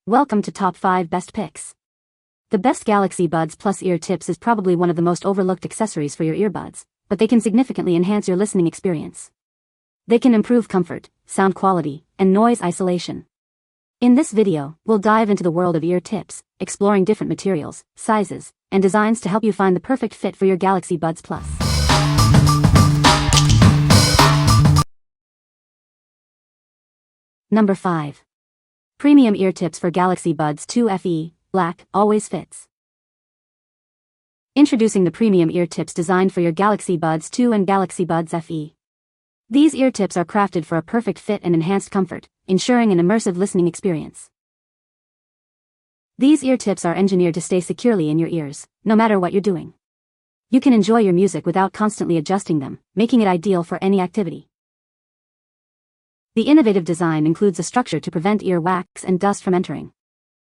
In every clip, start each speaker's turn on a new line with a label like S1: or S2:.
S1: Welcome to Top 5 Best Picks. The best Galaxy Buds Plus ear tips is probably one of the most overlooked accessories for your earbuds, but they can significantly enhance your listening experience. They can improve comfort, sound quality, and noise isolation. In this video, we'll dive into the world of ear tips, exploring different materials, sizes, and designs to help you find the perfect fit for your Galaxy Buds Plus. Number 5. Premium ear tips for Galaxy Buds 2 FE, Black, always fits. Introducing the premium ear tips designed for your Galaxy Buds 2 and Galaxy Buds FE. These ear tips are crafted for a perfect fit and enhanced comfort, ensuring an immersive listening experience. These ear tips are engineered to stay securely in your ears, no matter what you're doing. You can enjoy your music without constantly adjusting them, making it ideal for any activity. The innovative design includes a structure to prevent ear wax and dust from entering.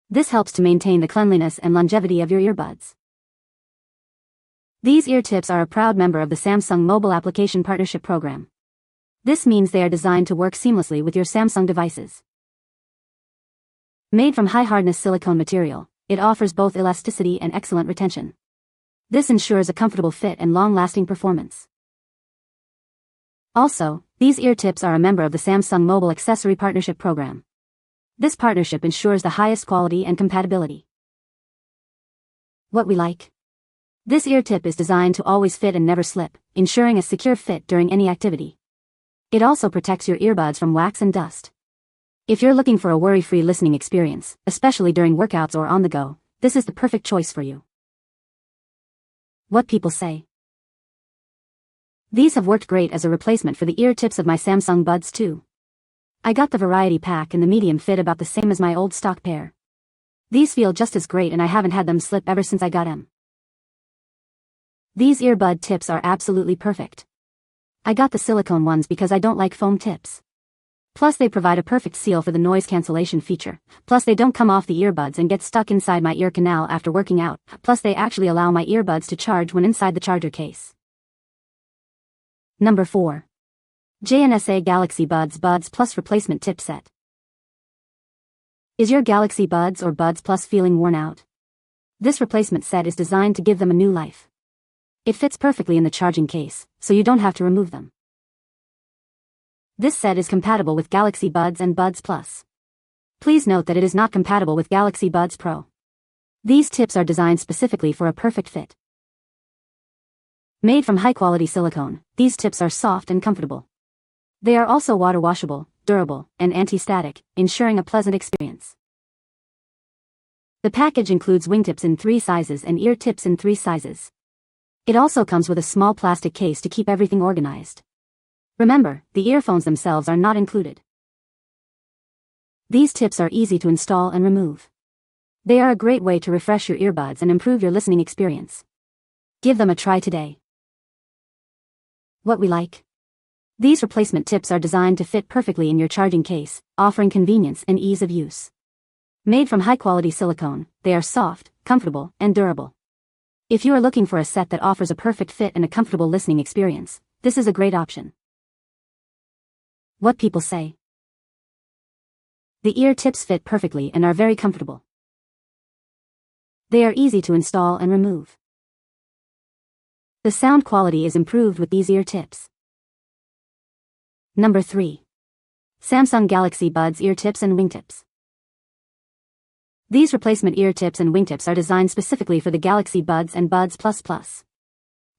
S1: This helps to maintain the cleanliness and longevity of your earbuds. These ear tips are a proud member of the Samsung Mobile Application Partnership Program. This means they are designed to work seamlessly with your Samsung devices. Made from high-hardness silicone material, it offers both elasticity and excellent retention. This ensures a comfortable fit and long-lasting performance. Also, these ear tips are a member of the Samsung Mobile Accessory Partnership Program. This partnership ensures the highest quality and compatibility. What we like. This ear tip is designed to always fit and never slip, ensuring a secure fit during any activity. It also protects your earbuds from wax and dust. If you're looking for a worry-free listening experience, especially during workouts or on the go, this is the perfect choice for you. What people say. These have worked great as a replacement for the ear tips of my Samsung Buds 2. I got the variety pack and the medium fit about the same as my old stock pair. These feel just as great and I haven't had them slip ever since I got them. These earbud tips are absolutely perfect. I got the silicone ones because I don't like foam tips. Plus they provide a perfect seal for the noise cancellation feature. Plus they don't come off the earbuds and get stuck inside my ear canal after working out. Plus they actually allow my earbuds to charge when inside the charger case. Number 4. JNSA Galaxy Buds Plus Replacement Tip Set. Is your Galaxy Buds or Buds Plus feeling worn out? This replacement set is designed to give them a new life. It fits perfectly in the charging case, so you don't have to remove them. This set is compatible with Galaxy Buds and Buds Plus. Please note that it is not compatible with Galaxy Buds Pro. These tips are designed specifically for a perfect fit. Made from high-quality silicone, these tips are soft and comfortable. They are also water-washable, durable, and anti-static, ensuring a pleasant experience. The package includes wingtips in 3 sizes and ear tips in 3 sizes. It also comes with a small plastic case to keep everything organized. Remember, the earphones themselves are not included. These tips are easy to install and remove. They are a great way to refresh your earbuds and improve your listening experience. Give them a try today. What we like. These replacement tips are designed to fit perfectly in your charging case, offering convenience and ease of use. Made from high-quality silicone, they are soft, comfortable, and durable. If you are looking for a set that offers a perfect fit and a comfortable listening experience, this is a great option. What people say. The ear tips fit perfectly and are very comfortable. They are easy to install and remove. The sound quality is improved with these ear tips. Number 3. Samsung Galaxy Buds Ear Tips and Wingtips. These replacement ear tips and wingtips are designed specifically for the Galaxy Buds and Buds Plus.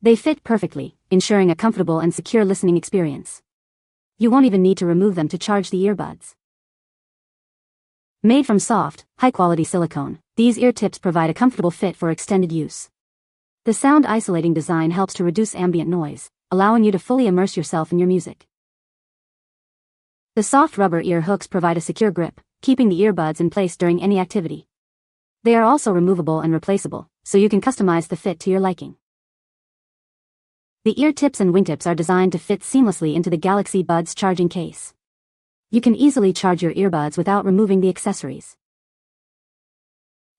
S1: They fit perfectly, ensuring a comfortable and secure listening experience. You won't even need to remove them to charge the earbuds. Made from soft, high-quality silicone, these ear tips provide a comfortable fit for extended use. The sound isolating design helps to reduce ambient noise, allowing you to fully immerse yourself in your music. The soft rubber ear hooks provide a secure grip, keeping the earbuds in place during any activity. They are also removable and replaceable, so you can customize the fit to your liking. The ear tips and wingtips are designed to fit seamlessly into the Galaxy Buds charging case. You can easily charge your earbuds without removing the accessories.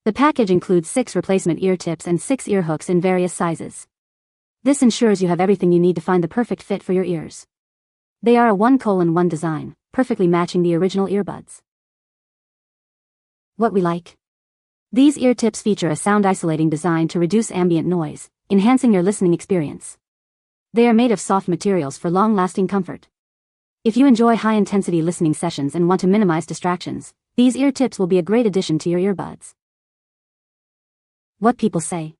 S1: The package includes 6 replacement ear tips and 6 ear hooks in various sizes. This ensures you have everything you need to find the perfect fit for your ears. They are a 1:1 design, perfectly matching the original earbuds. What we like. These ear tips feature a sound isolating design to reduce ambient noise, enhancing your listening experience. They are made of soft materials for long-lasting comfort. If you enjoy high-intensity listening sessions and want to minimize distractions, these ear tips will be a great addition to your earbuds. What people say.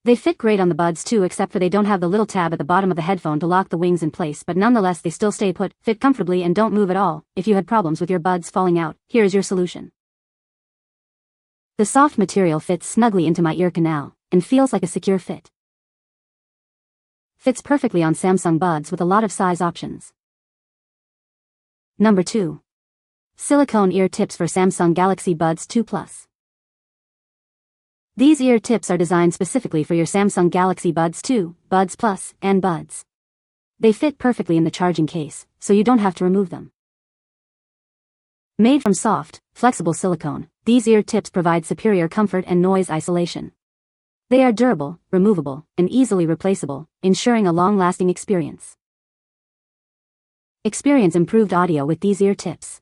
S1: They fit great on the buds too, except for they don't have the little tab at the bottom of the headphone to lock the wings in place, but nonetheless they still stay put, fit comfortably and don't move at all. If you had problems with your buds falling out, here is your solution. The soft material fits snugly into my ear canal, and feels like a secure fit. Fits perfectly on Samsung buds with a lot of size options. Number 2. Silicone ear tips for Samsung Galaxy Buds 2 Plus. These ear tips are designed specifically for your Samsung Galaxy Buds 2, Buds Plus, and Buds. They fit perfectly in the charging case, so you don't have to remove them. Made from soft, flexible silicone, these ear tips provide superior comfort and noise isolation. They are durable, removable, and easily replaceable, ensuring a long-lasting experience. Experience improved audio with these ear tips.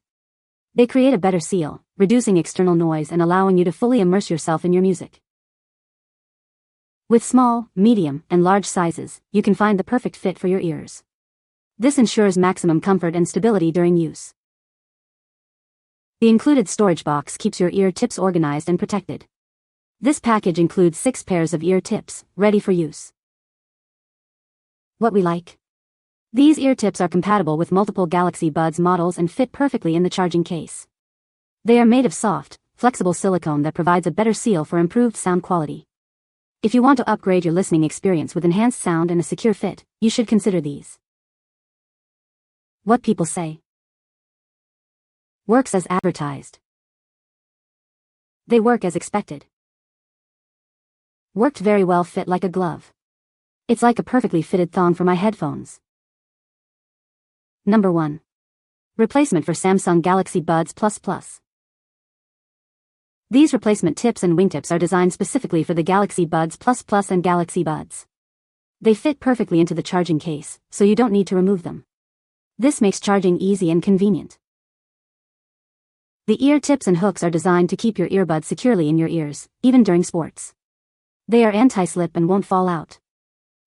S1: They create a better seal, reducing external noise and allowing you to fully immerse yourself in your music. With small, medium, and large sizes, you can find the perfect fit for your ears. This ensures maximum comfort and stability during use. The included storage box keeps your ear tips organized and protected. This package includes 6 pairs of ear tips, ready for use. What we like. These ear tips are compatible with multiple Galaxy Buds models and fit perfectly in the charging case. They are made of soft, flexible silicone that provides a better seal for improved sound quality. If you want to upgrade your listening experience with enhanced sound and a secure fit, you should consider these. What people say. Works as advertised. They work as expected. Worked very well, fit like a glove. It's like a perfectly fitted thong for my headphones. Number 1. Replacement for Samsung Galaxy Buds Plus Plus. These replacement tips and wingtips are designed specifically for the Galaxy Buds Plus Plus and Galaxy Buds. They fit perfectly into the charging case, so you don't need to remove them. This makes charging easy and convenient. The ear tips and hooks are designed to keep your earbuds securely in your ears, even during sports. They are anti-slip and won't fall out.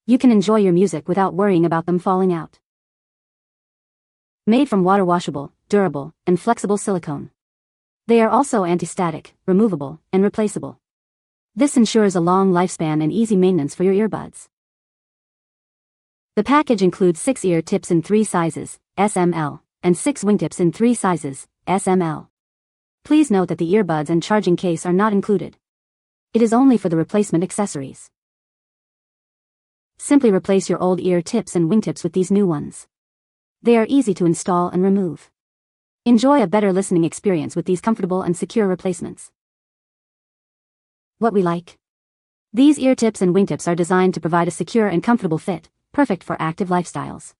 S1: You can enjoy your music without worrying about them falling out. Made from water-washable, durable, and flexible silicone. They are also anti-static, removable, and replaceable. This ensures a long lifespan and easy maintenance for your earbuds. The package includes 6 ear tips in 3 sizes, SML, and 6 wingtips in 3 sizes, SML. Please note that the earbuds and charging case are not included. It is only for the replacement accessories. Simply replace your old ear tips and wingtips with these new ones. They are easy to install and remove. Enjoy a better listening experience with these comfortable and secure replacements. What we like. These ear tips and wingtips are designed to provide a secure and comfortable fit, perfect for active lifestyles.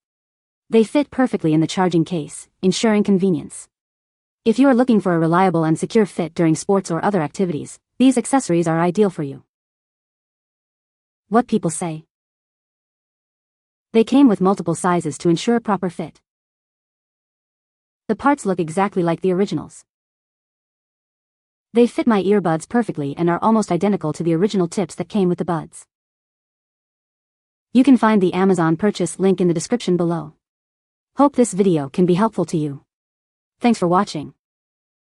S1: They fit perfectly in the charging case, ensuring convenience. If you are looking for a reliable and secure fit during sports or other activities, these accessories are ideal for you. What people say. They came with multiple sizes to ensure proper fit. The parts look exactly like the originals. They fit my earbuds perfectly and are almost identical to the original tips that came with the buds. You can find the Amazon purchase link in the description below. Hope this video can be helpful to you. Thanks for watching.